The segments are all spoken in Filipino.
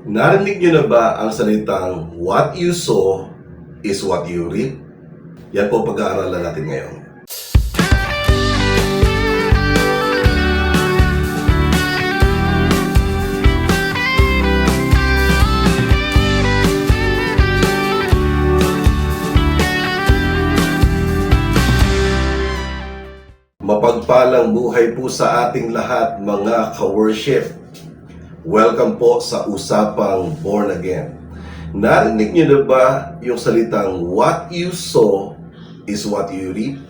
Narinig niyo na ba ang salitang what you sow is what you reap? Yan po pag-aaralan natin ngayon. Mapagpalang buhay po sa ating lahat mga ka-worship. Welcome po sa Usapang Born Again. Narinig niyo na ba yung salitang what you sow is what you reap?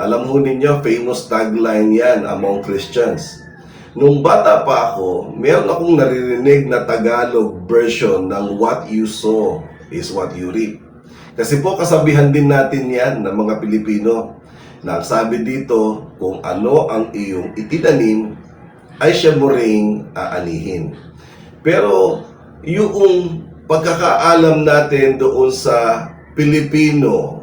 Alam mo ninyo, famous tagline yan among Christians. Nung bata pa ako, meron akong naririnig na Tagalog version ng what you sow is what you reap. Kasi po kasabihan din natin yan ng mga Pilipino. Nagsabi dito, kung ano ang iyong itinanim, ay siya mo ring aanihin. Pero yung pagkakaalam natin doon sa Filipino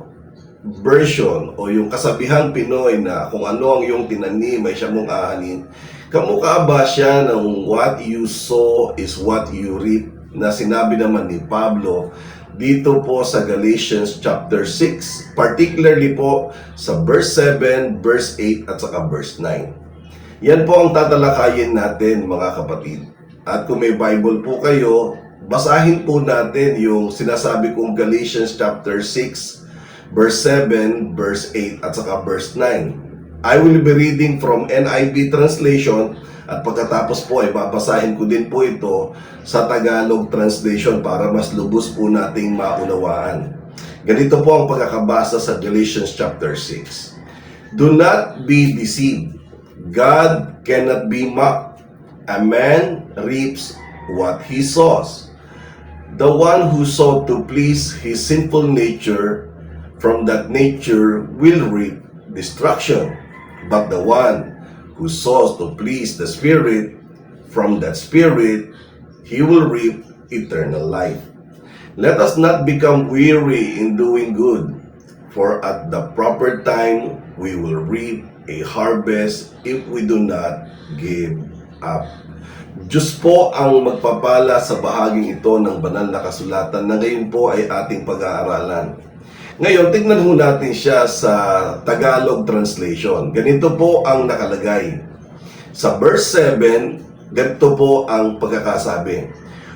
version o yung kasabihang Pinoy na kung ano ang iyong tinanim ay siya mong aanin, kamukha ba siya ng what you sow is what you reap na sinabi naman ni Pablo dito po sa Galatians chapter 6, particularly po sa verse 7, verse 8 at saka verse 9. Yan po ang tatalakayin natin mga kapatid. At kung may Bible po kayo, basahin po natin yung sinasabi kong Galatians chapter 6, verse 7, verse 8 at saka verse 9. I will be reading from NIV translation at pagkatapos po ay babasahin ko din po ito sa Tagalog translation para mas lubos po nating maunawaan. Ganito po ang pagkakabasa sa Galatians chapter 6. Do not be deceived. God cannot be mocked. A man reaps what he sows. The one who sought to please his sinful nature, from that nature will reap destruction. But the one who sows to please the Spirit, from that Spirit he will reap eternal life. Let us not become weary in doing good, for at the proper time we will reap a harvest if we do not give up. Diyos po ang magpapala sa bahaging ito ng banal na kasulatan na ngayon po ay ating pag-aaralan. Ngayon, tignan ho natin siya sa Tagalog translation. Ganito po ang nakalagay. Sa verse 7, ganito po ang pagkakasabi.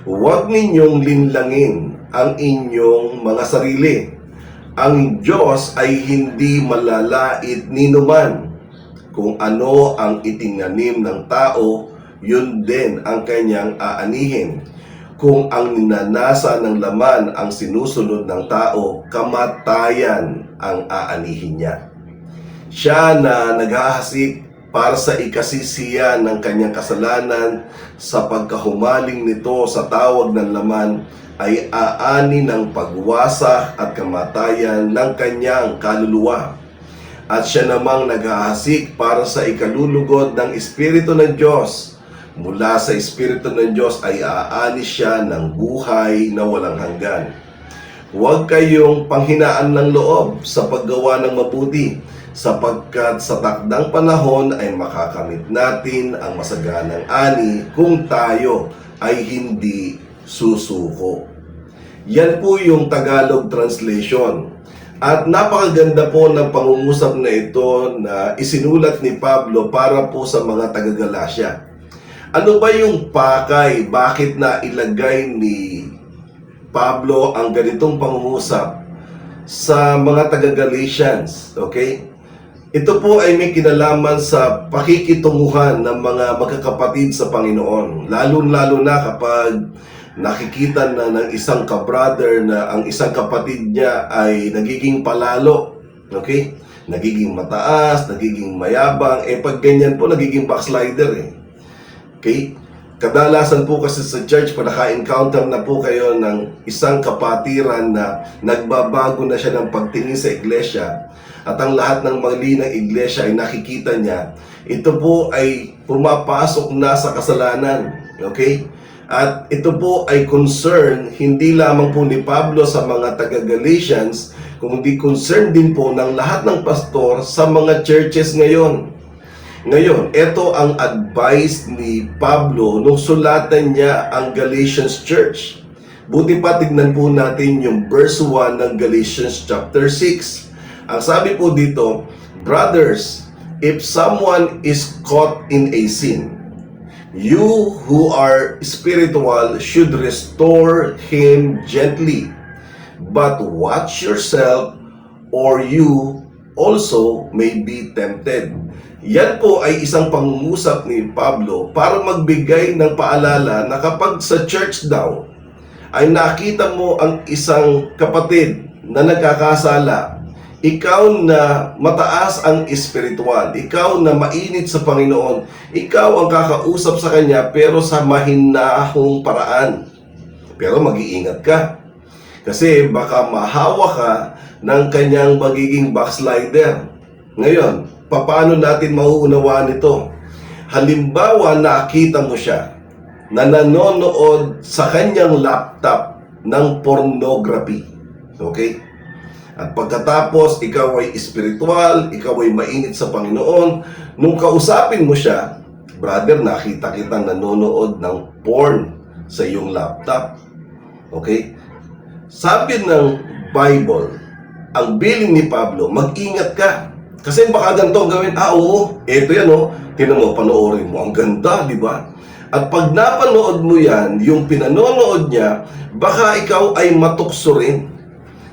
Huwag ninyong linlangin ang inyong mga sarili. Ang Diyos ay hindi malalait ninuman. Kung ano ang itinanim ng tao, yun din ang kanyang aanihin. Kung ang ninanasa ng laman ang sinusunod ng tao, kamatayan ang aanihin niya. Siya na naghahasik para sa ikasisiyan ng kanyang kasalanan sa pagkahumaling nito sa tawag ng laman ay aani ng pagwasak at kamatayan ng kanyang kaluluwa. At siya namang naghahasik para sa ikalulugod ng Espiritu ng Diyos. Mula sa Espiritu ng Diyos ay aani siya ng buhay na walang hanggan. Huwag kayong panghinaan ng loob sa paggawa ng mabuti, sapagkat sa takdang panahon ay makakamit natin ang masaganang ani kung tayo ay hindi susuko. Yan po yung Tagalog translation. At napakaganda po ng pangungusap na ito na isinulat ni Pablo para po sa mga taga-Galacia. Ano ba yung pakay? Bakit na ilagay ni Pablo ang ganitong pangungusap sa mga taga-Galatians? Okay? Ito po ay may kinalaman sa pakikitunguhan ng mga magkakapatid sa Panginoon. Lalo-lalo na kapag nakikita na ng isang ka-brother na ang isang kapatid niya ay nagiging palalo. Okay? Nagiging mataas, nagiging mayabang. Pag ganyan po, nagiging backslider eh. Okay? Kadalasan po kasi sa church, pag naka-encounter na po kayo ng isang kapatiran na nagbabago na siya ng pagtingin sa iglesia at ang lahat ng mali ng iglesia ay nakikita niya, ito po ay pumapasok na sa kasalanan. Okay? At ito po ay concern hindi lamang po ni Pablo sa mga taga-Galatians, kundi concern din po ng lahat ng pastor sa mga churches ngayon. Ngayon, ito ang advice ni Pablo nung sulatan niya ang Galatians Church. Buti pa tignan po natin yung verse 1 ng Galatians chapter 6. Ang sabi po dito, brothers, if someone is caught in a sin, you who are spiritual should restore him gently. But watch yourself, or you also may be tempted. Yan po ay isang pangungusap ni Pablo para magbigay ng paalala na kapag sa church daw ay nakita mo ang isang kapatid na nagkakasala, ikaw na mataas ang espiritual, ikaw na mainit sa Panginoon, ikaw ang kakausap sa kanya pero sa mahinahong paraan. Pero mag-iingat ka. Kasi baka mahawa ka ng kanyang magiging backslider. Ngayon, paano natin mauunawaan ito? Halimbawa, nakita mo siya na nanonood sa kanyang laptop ng pornography. Okay? At pagkatapos, ikaw ay spiritual, ikaw ay mainit sa Panginoon, nung kausapin mo siya, brother, nakita kita nanonood ng porn sa iyong laptop. Okay? Sabi ng Bible, ang bilin ni Pablo, mag-ingat ka. Kasi baka ganito ang gawin. Oo, eto yan tinan mo, panoorin mo. Ang ganda, di ba? At pag napanood mo yan, yung pinanonood niya, baka ikaw ay matukso rin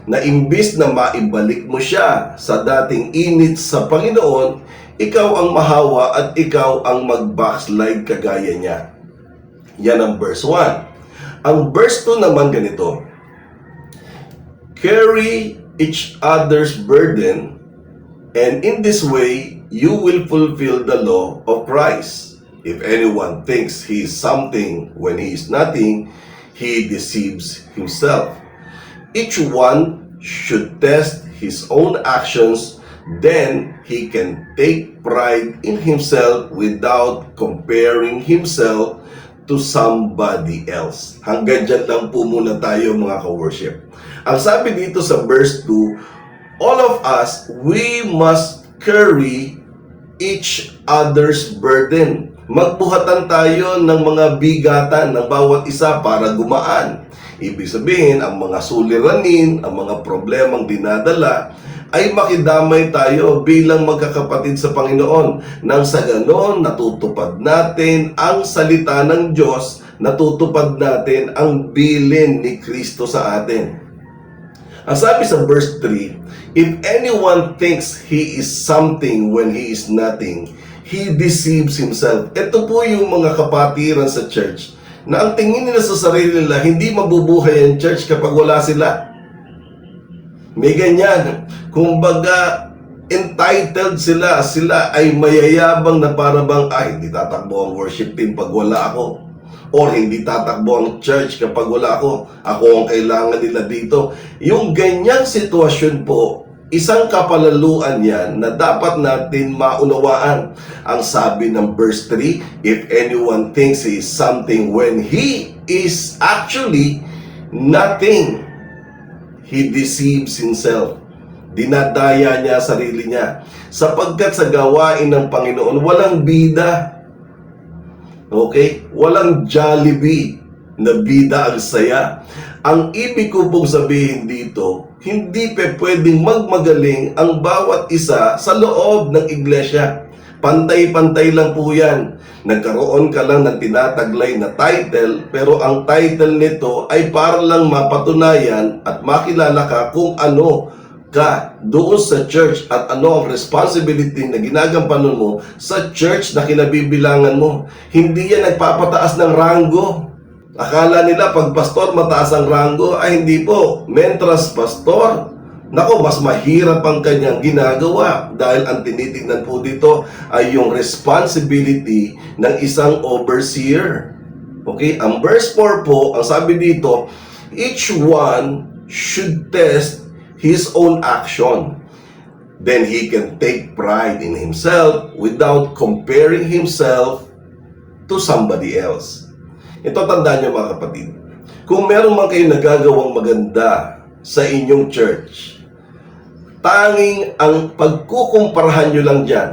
na imbis na maibalik mo siya sa dating init sa Panginoon, ikaw ang mahawa at ikaw ang mag-backslide kagaya niya. Yan ang verse 1. Ang verse 2 naman ganito, carry each other's burden, and in this way, you will fulfill the law of Christ. If anyone thinks he is something when he is nothing, he deceives himself. Each one should test his own actions, then he can take pride in himself without comparing himself to somebody else. Hanggang dyan lang po muna tayo mga ka-worship. Ang sabi dito sa verse 2, all of us, we must carry each other's burden. Magbuhatan tayo ng mga bigatan ng bawat isa para gumaan. Ibig sabihin, ang mga suliranin, ang mga problemang dinadala, ay makidamay tayo bilang magkakapatid sa Panginoon. Nang sa ganon, natutupad natin ang salita ng Diyos, natutupad natin ang bilin ni Kristo sa atin. Ang sabi sa verse 3, if anyone thinks he is something when he is nothing, he deceives himself. Ito po yung mga kapatiran sa church na ang tingin nila sa sarili nila, hindi mabubuhay ang church kapag wala sila. May ganyan. Kumbaga, entitled sila. Sila ay mayayabang na parabang, hindi tatakbo ang worship team pag wala ako. Or hindi tatakbo ang church kapag wala ako. Ako ang kailangan nila dito. Yung ganyang sitwasyon po, isang kapalaluan yan na dapat natin maunawaan. Ang sabi ng verse 3, if anyone thinks he is something when he is actually nothing, he deceives himself. Dinadaya niya sarili niya. Sapagkat sa gawain ng Panginoon, walang bida. Okay? Walang Jollibee na bida ang saya. Ang ibig ko pong sabihin dito, hindi pwedeng magmagaling ang bawat isa sa loob ng iglesia. Pantay-pantay lang po yan. Nagkaroon ka lang ng tinataglay na title, pero ang title nito ay para lang mapatunayan at makilala ka kung ano ka doon sa church at ano ang responsibility na ginagampanan mo sa church na kinabibilangan mo. Hindi yan nagpapataas ng ranggo. Akala nila pag pastor mataas ang ranggo, ay hindi po. Mentras pastor, nako, mas mahirap ang kanyang ginagawa dahil ang tinitingnan po dito ay yung responsibility ng isang overseer. Okay? Ang verse 4 po, ang sabi dito, each one should test his own action. Then he can take pride in himself without comparing himself to somebody else. Ito tandaan niyo mga kapatid. Kung meron man kayo nagagawang maganda sa inyong church, tanging ang pagkukumparahan nyo lang dyan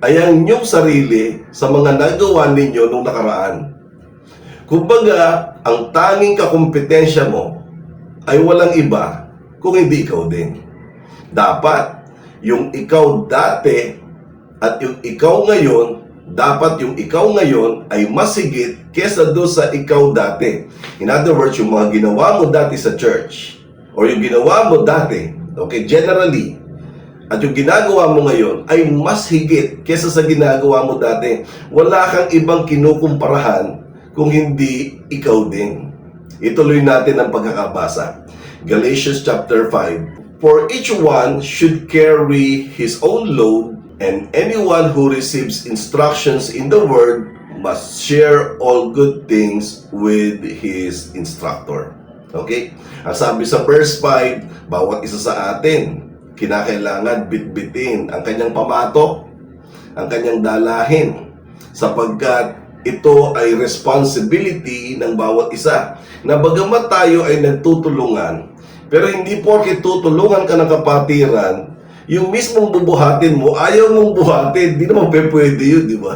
ay ang inyong sarili sa mga nagawa ninyo nung nakaraan. Kumbaga, ang tanging kakumpetensya mo ay walang iba kung hindi ikaw din. Dapat, yung ikaw dati at yung ikaw ngayon, dapat yung ikaw ngayon ay mas higit kesa doon sa ikaw dati. In other words, yung mga ginawa mo dati sa church, or yung ginawa mo dati, okay, generally, at yung ginagawa mo ngayon ay mas higit kesa sa ginagawa mo dati. Wala kang ibang kinukumparahan kung hindi ikaw din. Ituloy natin ang pagkakabasa. Galatians chapter 5. For each one should carry his own load, and anyone who receives instructions in the word must share all good things with his instructor. Okay? Ang sabi sa verse 5, bawat isa sa atin, kinakailangan bitbitin ang kanyang pamatok, ang kanyang dalahin, sapagkat ito ay responsibility ng bawat isa. Na bagamat tayo ay nagtutulungan, pero hindi porke tutulungan ka ng kapatiran, yung mismong bubuhatin mo, ayaw mong buhatin, di naman pwede yun, di ba?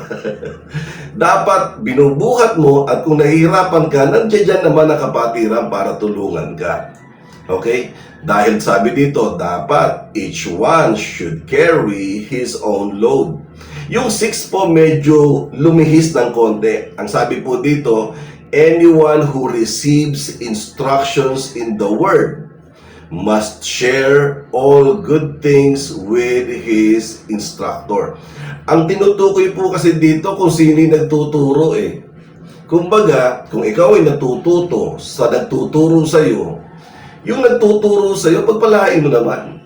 Dapat binubuhat mo, at kung nahihirapan ka, nandiyan dyan naman ang kapatiran para tulungan ka. Okay? Dahil sabi dito, dapat each one should carry his own load. Yung 6 po medyo lumihis ng konti. Ang sabi po dito, anyone who receives instructions in the word must share all good things with his instructor. Ang tinutukoy po kasi dito kung sino yung nagtuturo eh. Kumbaga, kung ikaw ay natututo sa nagtuturo sa'yo, yung nagtuturo sa'yo, pagpalain mo naman.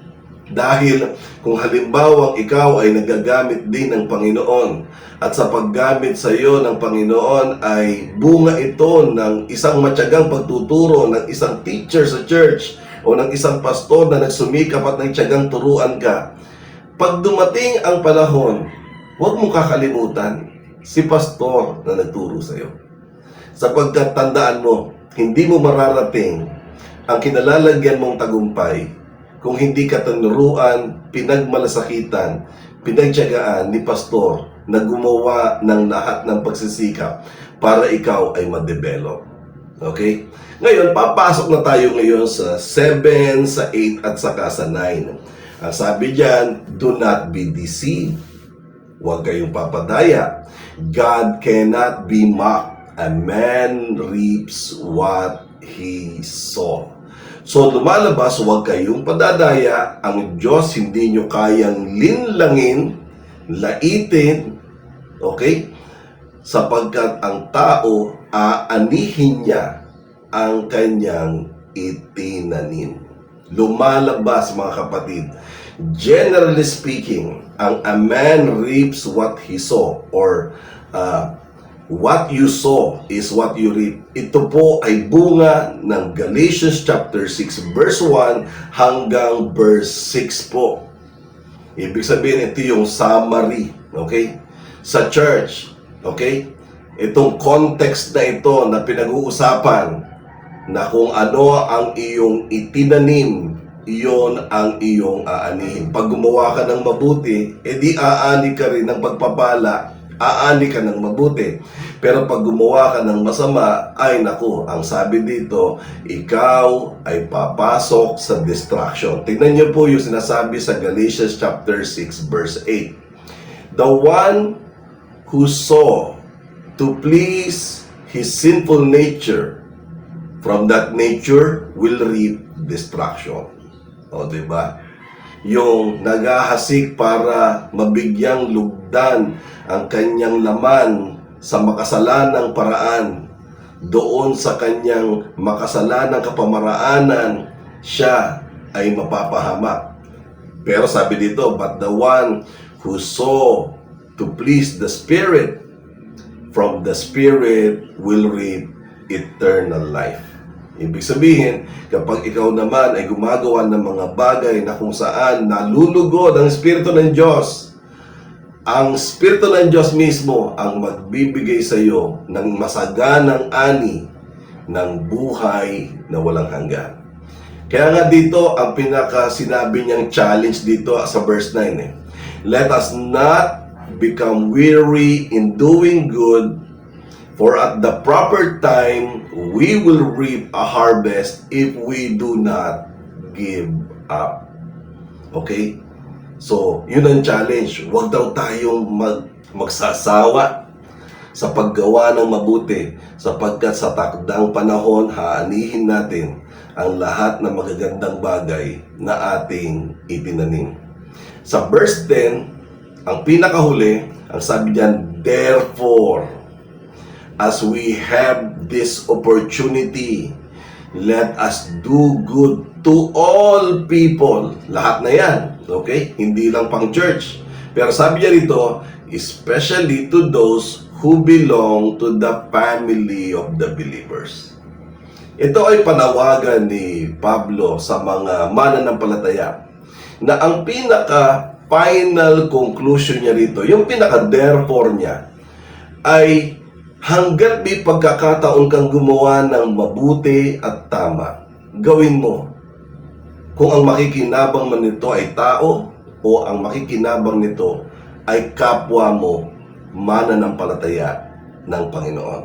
Dahil kung halimbawang ikaw ay nagagamit din ng Panginoon at sa paggamit sa iyo ng Panginoon ay bunga ito ng isang matyagang pagtuturo ng isang teacher sa church o ng isang pastor na nagsumikap at nagtiyagang turuan ka, pag dumating ang panahon, huwag mong kakalimutan si pastor na nagturo sa iyo. Sapagkat tandaan mo, hindi mo mararating ang kinalalagyan mong tagumpay kung hindi ka tinuruan, pinagmalasakitan, pinagtiyagaan ni pastor na gumawa ng lahat ng pagsisikap para ikaw ay ma-develop. Okay? Ngayon, papasok na tayo ngayon sa 7, sa 8, at saka sa 9. Ang sabi diyan, do not be deceived. Huwag kayong papadaya. God cannot be mocked. A man reaps what he sow. So lumalabas, huwag kayong padadaya. Ang Diyos hindi nyo kayang linlangin, laitin, okay? Sapagkat ang tao, aanihin niya ang kanyang itinanim. Lumalabas, mga kapatid. Generally speaking, a man reaps what he sow, or what you sow is what you reap. Ito po ay bunga ng Galatians chapter 6 verse 1 hanggang verse 6 po. Ibig sabihin, ito yung summary, okay? Sa church, okay? Itong context na ito na pinag-uusapan na kung ano ang iyong itinanim, iyon ang iyong aanihin. Pag gumawa ka ng mabuti, edi aani ka rin ng pagpapala, aani ka ng mabuti. Pero pag gumawa ka ng masama, ay naku, ang sabi dito, ikaw ay papasok sa destruction. Tingnan niyo po yung sinasabi sa Galatians chapter 6 verse 8. The one who saw to please his sinful nature, from that nature will reap destruction. O, diba? Yung naghahasik para mabigyang lugdan ang kanyang laman sa makasalanang paraan, doon sa kanyang makasalanang kapamaraanan, siya ay mapapahamak. Pero sabi dito, but the one who saw to please the Spirit, from the Spirit will reap eternal life. Ibig sabihin, kapag ikaw naman ay gumagawa ng mga bagay na kung saan nalulugod ang Espiritu ng Diyos, ang Espiritu ng Diyos mismo ang magbibigay sa iyo ng masaganang ani ng buhay na walang hanggan. Kaya nga dito, ang pinaka sinabi niyang challenge dito sa verse 9, Let us not become weary in doing good, for at the proper time, we will reap a harvest if we do not give up. Okay? So, yun ang challenge. Huwag daw tayong magsasawa sa paggawa ng mabuti, sapagkat sa takdang panahon, haanihin natin ang lahat ng magagandang bagay na ating itinanim. Sa verse 10, ang pinakahuli, ang sabi diyan, therefore, as we have this opportunity, let us do good to all people. Lahat na yan, okay? Hindi lang pang church. Pero sabi niya rito, especially to those who belong to the family of the believers. Ito ay panawagan ni Pablo sa mga mananampalataya na ang pinaka-final conclusion niya rito, yung pinaka-therefore niya, ay hanggat may pagkakataon kang gumawa ng mabuti at tama, gawin mo. Kung ang makikinabang man nito ay tao o ang makikinabang nito ay kapwa mo mananampalataya ng Panginoon.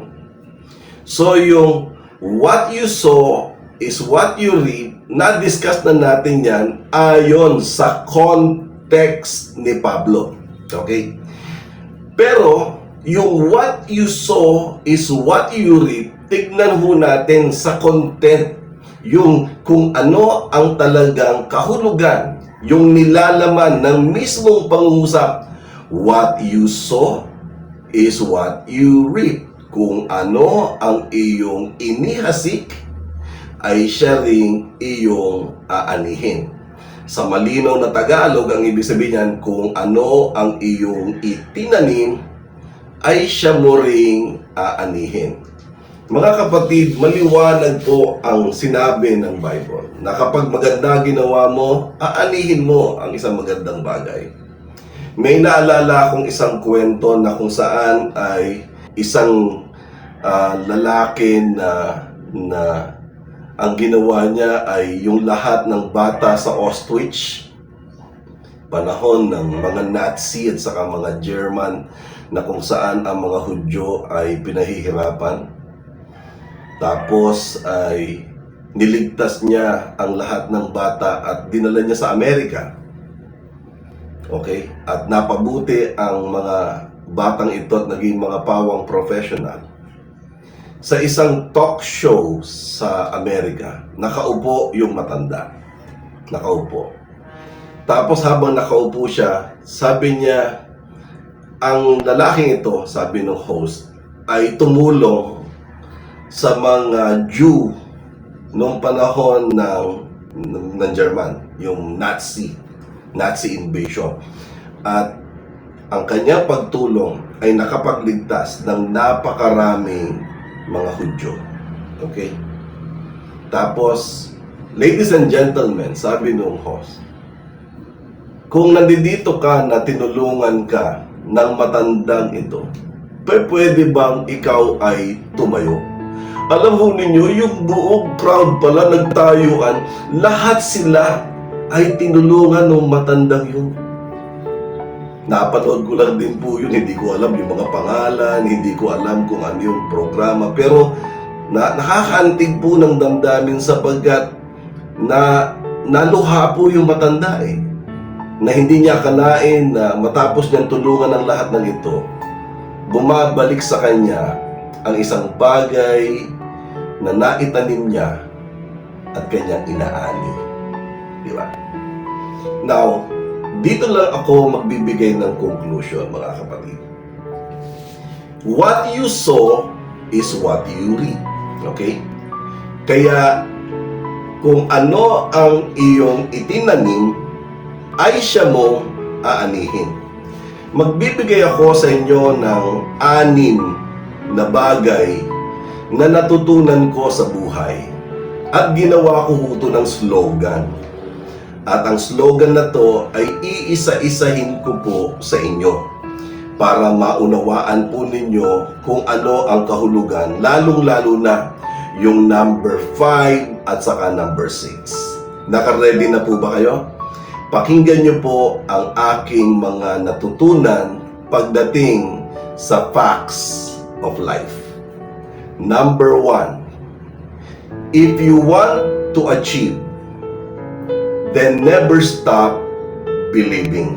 So yung what you sow is what you reap, na-discuss na natin yan ayon sa context ni Pablo. Okay? Pero yung what you sow is what you reap, tignan ho natin sa content, yung kung ano ang talagang kahulugan, yung nilalaman ng mismong pangungusap. What you sow is what you reap. Kung ano ang iyong inihasik, ay siya ring iyong aanihin. Sa malinaw na Tagalog, ang ibig sabihin niyan, kung ano ang iyong itinanim, ay siya mo ring aanihin. Mga kapatid, maliwanag po ang sinabi ng Bible na kapag maganda ginawa mo, aanihin mo ang isang magandang bagay. May naalala akong isang kwento na kung saan ay isang lalaki na ang ginawa niya ay yung lahat ng bata sa Auschwitz, panahon ng mga Nazi at saka mga German, na kung saan ang mga Hudyo ay pinahihirapan. Tapos ay niligtas niya ang lahat ng bata at dinala niya sa Amerika. Okay? At napabuti ang mga batang ito at naging mga pawang professional. Sa isang talk show sa Amerika, nakaupo yung matanda. Nakaupo. Tapos habang nakaupo siya, sabi niya, ang lalaking ito, sabi ng host, ay tumulong sa mga Jew noong panahon ng German, yung Nazi invasion. At ang kanyang pagtulong ay nakapagligtas ng napakaraming mga Hudyo. Okay? Tapos, ladies and gentlemen, sabi nung host, kung nandito ka na tinulungan ka ng matandang ito, pwede bang ikaw ay tumayo? Alam mo ninyo, yung buong crowd pala nagtayuan, lahat sila ay tinulungan ng matandang yun. Napanood ko lang din po yun, hindi ko alam yung mga pangalan, hindi ko alam kung ano yung programa, pero nakakaantig po ng damdamin sapagkat naluha po yung matanda na hindi niya akalain na matapos niyang tulungan ng lahat ng ito, bumabalik sa kanya ang isang bagay na naitanim niya at kanyang inaani. Di ba? Now, dito lang ako magbibigay ng conclusion, mga kapatid. What you sow is what you reap. Okay? Kaya, kung ano ang iyong itinanim, ay siya mong aanihin. Magbibigay ako sa inyo ng 6 na bagay na natutunan ko sa buhay at ginawa ko ito ng slogan. At ang slogan na to ay iisa-isahin ko po sa inyo para maunawaan po ninyo kung ano ang kahulugan, lalong-lalo na yung number 5 at saka number 6. Naka-ready na po ba kayo? Pakinggan niyo po ang aking mga natutunan pagdating sa facts of life. Number 1, if you want to achieve, then never stop believing.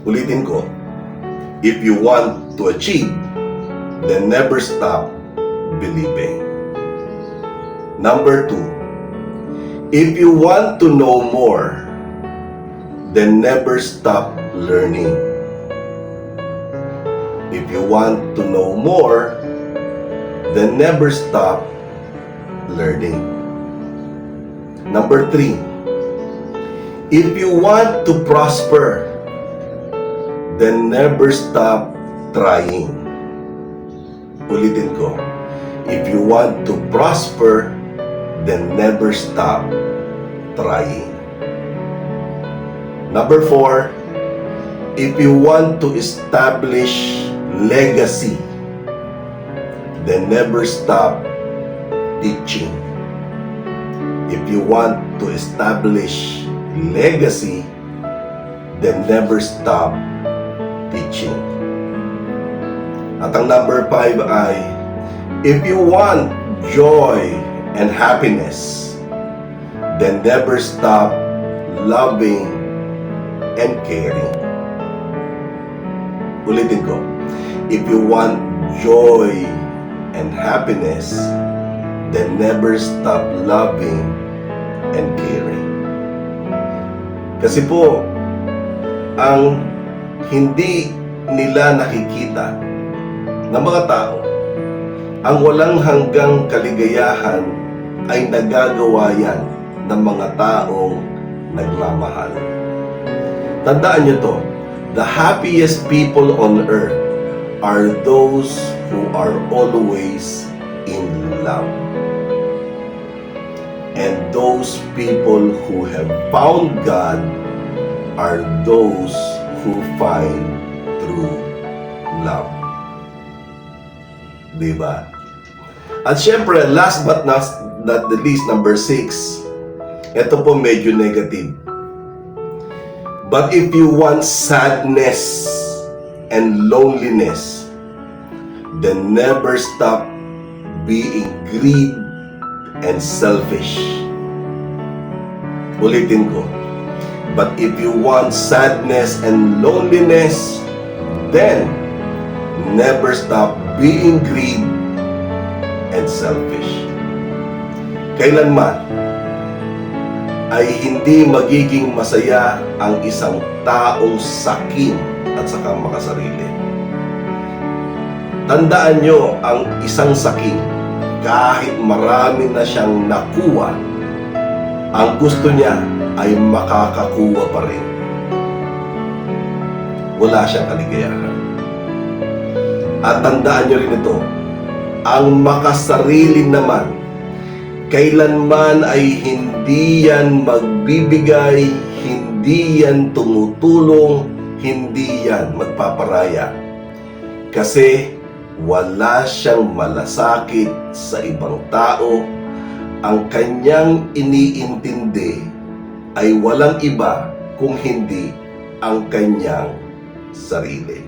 Ulitin ko, if you want to achieve, then never stop believing. Number 2, if you want to know more, then never stop learning. If you want to know more, then never stop learning. Number 3, if you want to prosper, then never stop trying. Ulitin ko, if you want to prosper, then never stop trying. Number 4, if you want to establish legacy, then never stop teaching. If you want to establish legacy, then never stop teaching. At ang number 5 ay, if you want joy and happiness, then never stop loving and caring. Ulitin ko, if you want joy and happiness, then never stop loving and caring. Kasi po, ang hindi nila nakikita ng mga tao, ang walang hanggang kaligayahan ay nagagawa yan ng mga taong nagmamahal. Tandaan nyo to, the happiest people on earth are those who are always in love. And those people who have found God are those who find true love. Diba? At syempre, last but not the least, number 6, ito po medyo negative. But if you want sadness and loneliness, then never stop being greedy and selfish. Ulitin ko. But if you want sadness and loneliness, then never stop being greedy and selfish. Kailanman ay hindi magiging masaya ang isang taong sakim at saka makasarili. Tandaan nyo, ang isang sakim, kahit marami na siyang nakuha, ang gusto niya ay makakakuha pa rin. Wala siyang kaligayahan. At tandaan nyo rin ito, ang makasarili naman, kailanman ay hindi yan magbibigay, hindi yan tumutulong, hindi yan magpaparaya. Kasi wala siyang malasakit sa ibang tao. Ang kanyang iniintindi ay walang iba kung hindi ang kanyang sarili.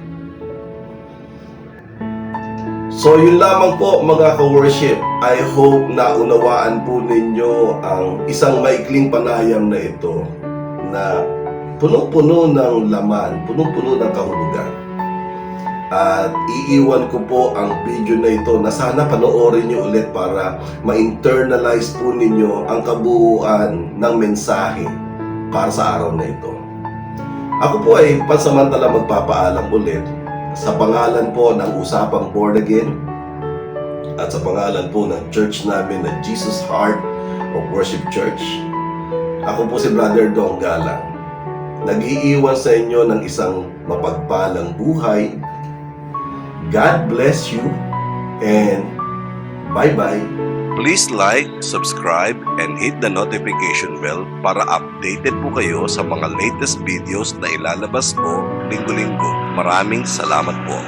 So yun lamang po mga ka-worship. I hope na unawaan po ninyo ang isang maikling panayam na ito na punong-puno ng laman, punong-puno ng kahulugan. At iiwan ko po ang video na ito na sana panoorin nyo ulit para ma-internalize po ninyo ang kabuuan ng mensahe para sa araw na ito. Ako po ay pansamantala magpapaalam ulit sa pangalan po ng Usapang Born Again at sa pangalan po ng church namin na Jesus Heart of Worship Church. Ako po si Brother Dong Galang. Nag-iiwan sa inyo ng isang mapagpalang buhay. God bless you and bye-bye. Please like, subscribe, and hit the notification bell para updated po kayo sa mga latest videos na ilalabas ko linggo-linggo. Maraming salamat po.